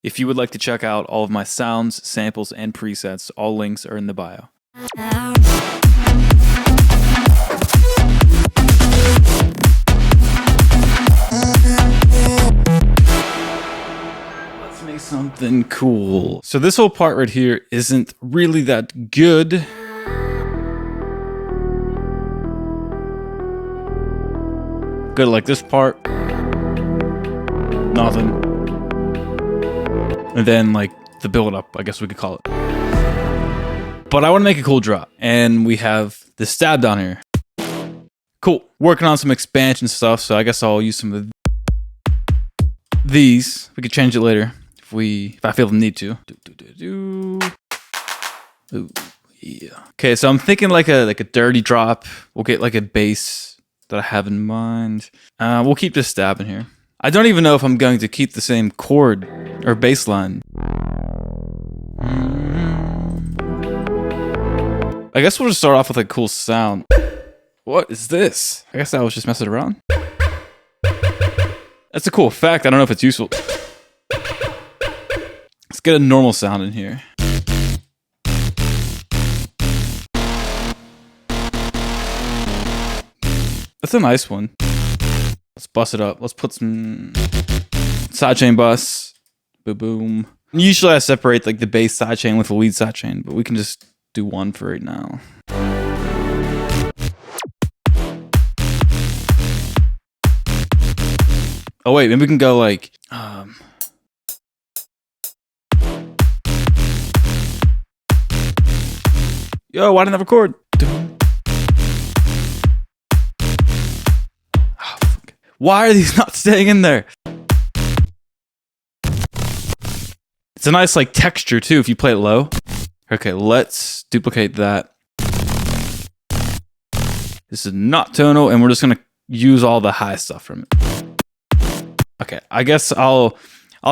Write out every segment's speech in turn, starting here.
If you would like to check out all of my sounds, samples, and presets, all links are in the bio. Let's make something cool. So this whole part right here isn't really that good. Good, like this part. Nothing. And then like the build up, I guess we could call it. But I want to make a cool drop. And we have the stab down here. Cool. Working on some expansion stuff, so I guess I'll use some of these. We could change it later if I feel the need to. Ooh, yeah. Okay, so I'm thinking like a dirty drop. We'll get like a bass that I have in mind. We'll keep this stab in here. I don't even know if I'm going to keep the same chord or bass line. I guess we'll just start off with a cool sound. What is this? I guess I was just messing around. That's a cool effect. I don't know if it's useful. Let's get a normal sound in here. That's a nice one. Let's bust it up. Let's put some sidechain bus. Boom, boom. Usually I separate like the bass sidechain with the lead sidechain, but we can just do one for right now. Oh wait, maybe we can go like yo, why didn't I record? Why are these not staying in there? It's a nice like texture too if you play it low. Okay, let's duplicate that. This is not tonal, and we're just gonna use all the high stuff from it. Okay, I guess I'll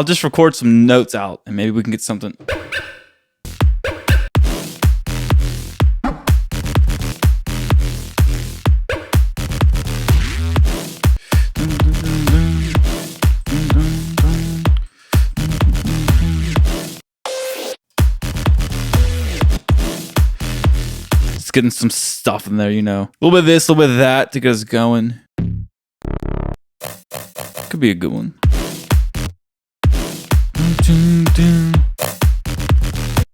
just record some notes out, and maybe we can get something. Getting some stuff in there, you know. A little bit of this, a little bit of that to get us going. Could be a good one.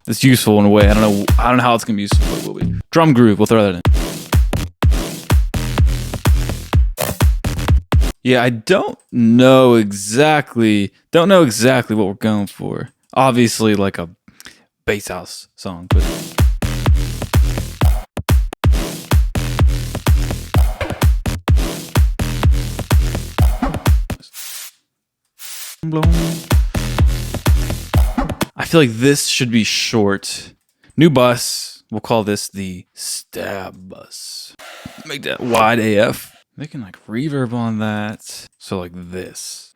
It's useful in a way. I don't know how it's gonna be useful, but it will be. Drum groove, we'll throw that in. Yeah, I don't know exactly what we're going for. Obviously like a bass house song, but I feel like this should be short. New bus. We'll call this the stab bus. Make that wide AF. Making like reverb on that. So like this.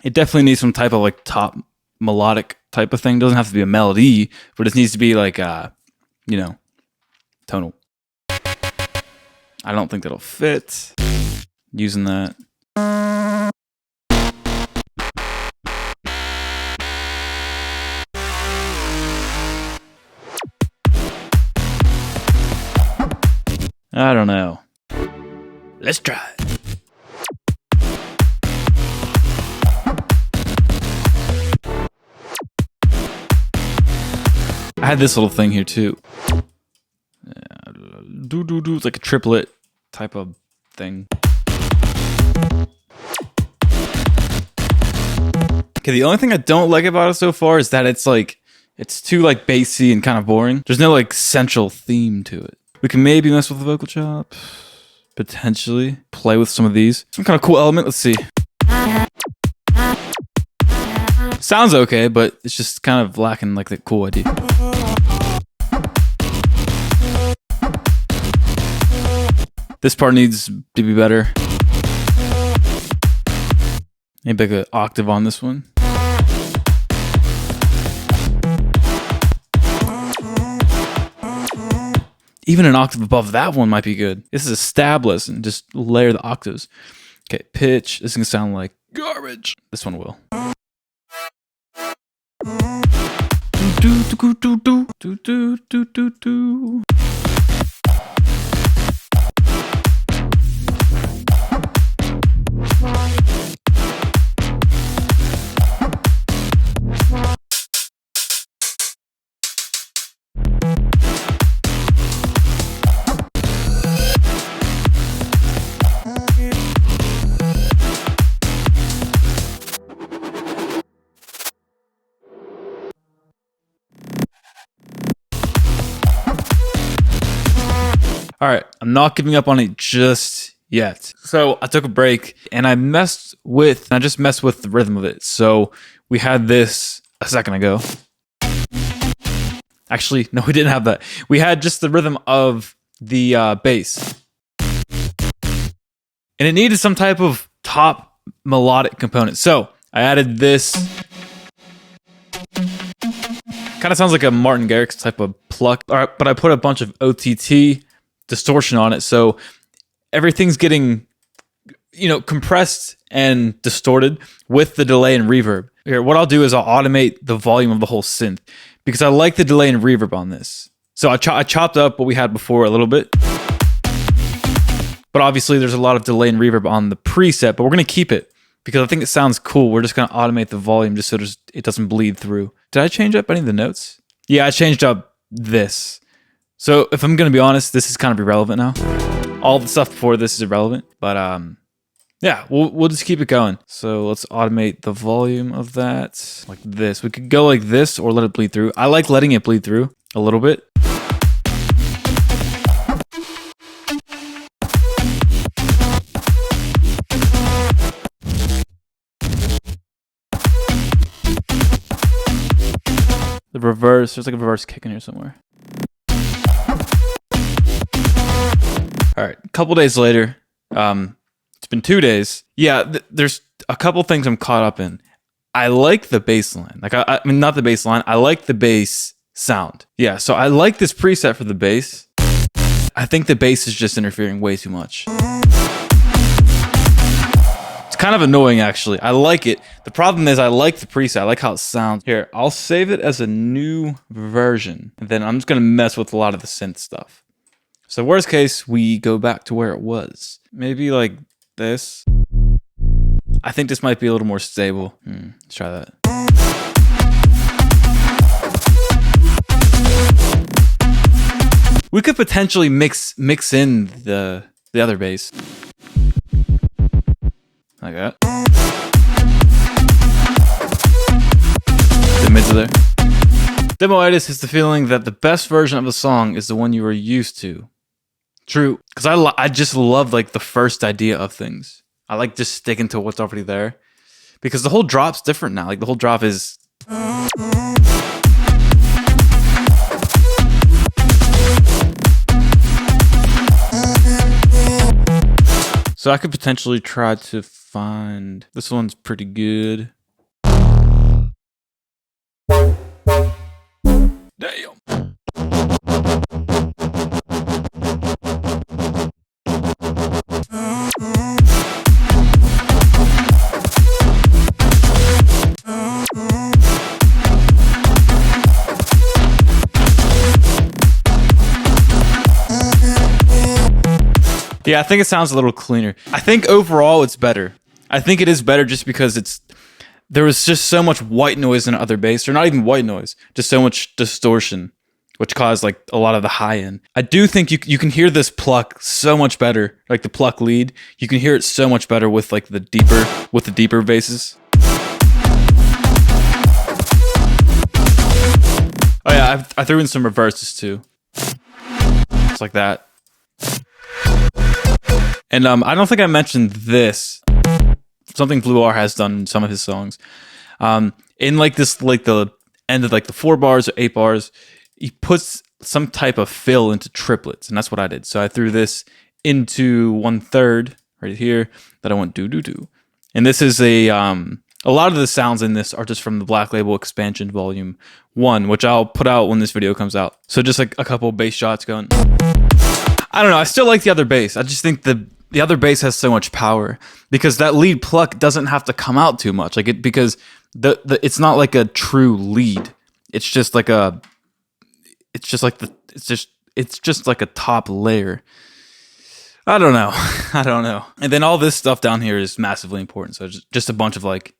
It definitely needs some type of like top melodic type of thing. Doesn't have to be a melody, but it needs to be like you know, tonal. I don't think that'll fit. Using that. I don't know. Let's try it. I had this little thing here too. It's like a triplet type of thing. Okay, the only thing I don't like about it so far is that it's too like bassy and kind of boring. There's no like central theme to it. We can maybe mess with the vocal chop. Potentially. Play with some of these. Some kind of cool element. Let's see. Sounds okay, but it's just kind of lacking like the cool idea. This part needs to be better. Maybe like an octave on this one. Even an octave above that one might be good. This is a stab lesson. Just layer the octaves. Okay, pitch. This is gonna sound like garbage. This one will. All right, I'm not giving up on it just yet. So I took a break and I just messed with the rhythm of it. So we had this a second ago. Actually, no, we didn't have that. We had just the rhythm of the bass. And it needed some type of top melodic component. So I added this. Kind of sounds like a Martin Garrix type of pluck. All right, but I put a bunch of OTT distortion on it, so everything's getting, compressed and distorted with the delay and reverb. Here, what I'll do is I'll automate the volume of the whole synth because I like the delay and reverb on this. So I chopped up what we had before a little bit, but obviously there's a lot of delay and reverb on the preset, but we're gonna keep it because I think it sounds cool. We're just gonna automate the volume just so it doesn't bleed through. Did I change up any of the notes? Yeah, I changed up this. So if I'm going to be honest, this is kind of irrelevant now. All the stuff before this is irrelevant, but yeah, we'll just keep it going. So let's automate the volume of that like this. We could go like this or let it bleed through. I like letting it bleed through a little bit. The reverse, there's like a reverse kick in here somewhere. All right, a couple days later, it's been 2 days. Yeah, there's a couple things I'm caught up in. I like the bass line. Like, I mean, not the bass line. I like the bass sound. Yeah, so I like this preset for the bass. I think the bass is just interfering way too much. It's kind of annoying, actually. I like it. The problem is I like the preset. I like how it sounds. Here, I'll save it as a new version. And then I'm just going to mess with a lot of the synth stuff. So worst case, we go back to where it was. Maybe like this. I think this might be a little more stable. Let's try that. We could potentially mix in the other bass. Like that. The mids are there. Demoitis is the feeling that the best version of a song is the one you are used to. True, because I just love like the first idea of things. I like just sticking to what's already there, because the whole drop's different now. Like the whole drop is. So I could potentially try to find this one's pretty good. Damn. Yeah, I think it sounds a little cleaner. I think overall it's better. I think it is better just because there was just so much white noise in other bass, or not even white noise, just so much distortion, which caused like a lot of the high end. I do think you can hear this pluck so much better, like the pluck lead. You can hear it so much better with like the deeper basses. Oh yeah, I threw in some reverses too. Just like that. And I don't think I mentioned this. Something Blue R has done in some of his songs. In like this, like the end of like the 4 bars or 8 bars, he puts some type of fill into triplets, and that's what I did. So I threw this into 1/3 right here that I went do do do. And this is a lot of the sounds in this are just from the Black Label Expansion Volume 1, which I'll put out when this video comes out. So just like a couple bass shots going. I don't know. I still like the other bass. I just think the other bass has so much power because that lead pluck doesn't have to come out too much. Like it because the it's not like a true lead. It's just like a it's just like the it's just like a top layer. I don't know. I don't know. And then all this stuff down here is massively important. So just a bunch of like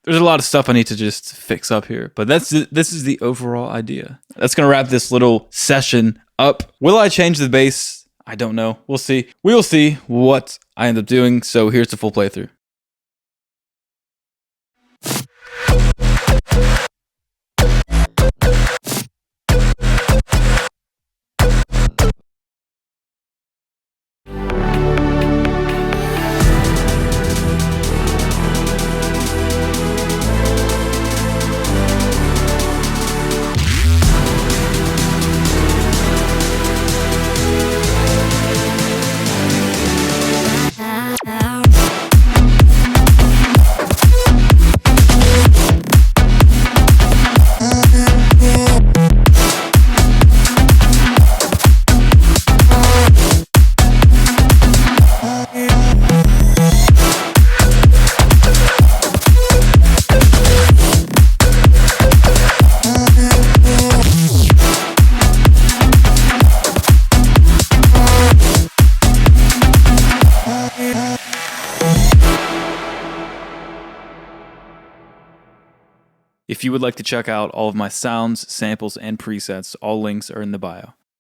there's a lot of stuff I need to just fix up here, but this is the overall idea. That's gonna wrap this little session up. Will I change the bass? I don't know. We'll see. We will see what I end up doing. So here's the full playthrough. If you would like to check out all of my sounds, samples, and presets, all links are in the bio.